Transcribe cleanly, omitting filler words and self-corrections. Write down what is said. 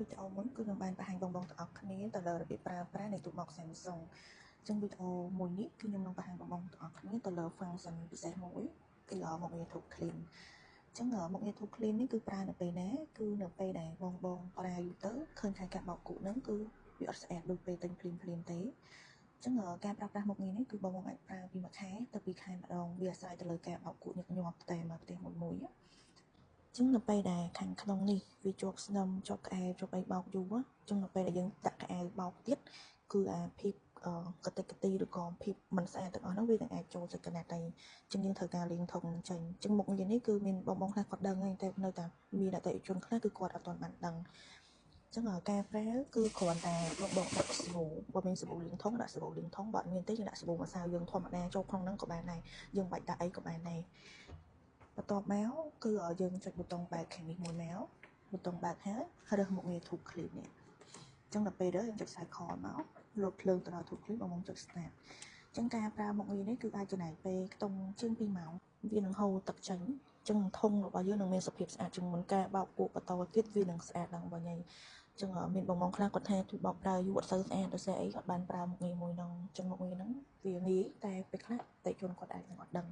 វីដេអូមុនគឺនឹងបានបង្ហាញបងៗទាំងអស់គ្នាទៅលើរបៀបប្រើប្រាស់នៃទូប Samsung អញ្ចឹងវីដេអូមួយនេះគឺខ្ញុំនឹងបង្ហាញបងៗទាំងអស់គ្នាទៅលើ function ពិសេសមួយគឺមុខងារ Tube Clean អញ្ចឹងមុខងារ Tube Clean នេះគឺប្រើនៅពេលណាគឺនៅពេលដែលបងប្រើយូរទៅឃើញថាការបោកគក់ហ្នឹងគឺវាអត់ស្អាតដូចពេលទិញភ្លាមទេអញ្ចឹងការប្រើប្រាស់មុខងារនេះគឺបងអាចប្រើពី1ខែទៅ2ខែម្ដងវាអាស្រ័យទៅលើការបោកគក់ញឹកញាប់តែមកផ្ទះមួយចឹងនៅពេលដែលខាងក្នុងនេះវាជាប់ស្នឹមជាប់ក្អែជាប់អីបោកយូរចឹងនៅពេលដែលយើងដាក់ក្អែបោកទៀតគឺអាភាពកតិកទីឬក៏ភាពមិនស្អាតទាំងអស់ហ្នឹងវានឹងអាចចូលទៅកណាត់ដែរចឹងយើងត្រូវការលាងធុងចេញចឹងមុខងារនេះគឺមានបងខ្លះគាត់ដឹងហើយតែនៅតែមានអតិថិជនខ្លះគឺគាត់អត់ទាន់បានដឹងចឹងការប្រើគឺគ្រាន់តែបងដាក់សាប៊ូបើមានសាប៊ូលាងធុងដាក់សាប៊ូលាងធុងបើអត់មានទេយើងដាក់សាប៊ូម្សៅយើងធម្មតាចូលក្នុងហ្នឹងក៏បានដែរយើងមិនបាច់ដាក់អីក៏បានដែរបន្ទាប់មកគឺយើងចុចប៊ូតុងបើកខាងនេះមួយមកប៊ូតុងបើកហើយរើសមុខងារ Tube Clean នេះអញ្ចឹងដល់ពេលđóយើងចុច cycle មកលុបភ្លើងទៅដល់ Tube Clean បងចុច start អញ្ចឹងការប្រើមុខងារនេះគឺអាចចំណាយពេលខ្ទង់ជាង2ម៉ោងវានឹងហូរទឹកចេញអញ្ចឹងធុងរបស់យើងនឹងមានសភាពស្អាតជាងមុនការបោកគក់បន្តទៀតវានឹងស្អាតឡើងវិញហើយអញ្ចឹងមានបងខ្លះគាត់ថាទូបោកប្រើយូរអត់សូវស្អាតដោយសារអីគាត់បានប្រើមុខងារមួយហ្នឹងអញ្ចឹងមុខងារហ្នឹងវាងាយតែពេលខ្លះអតិថិជនគាត់អាចនឹងអត់ដឹង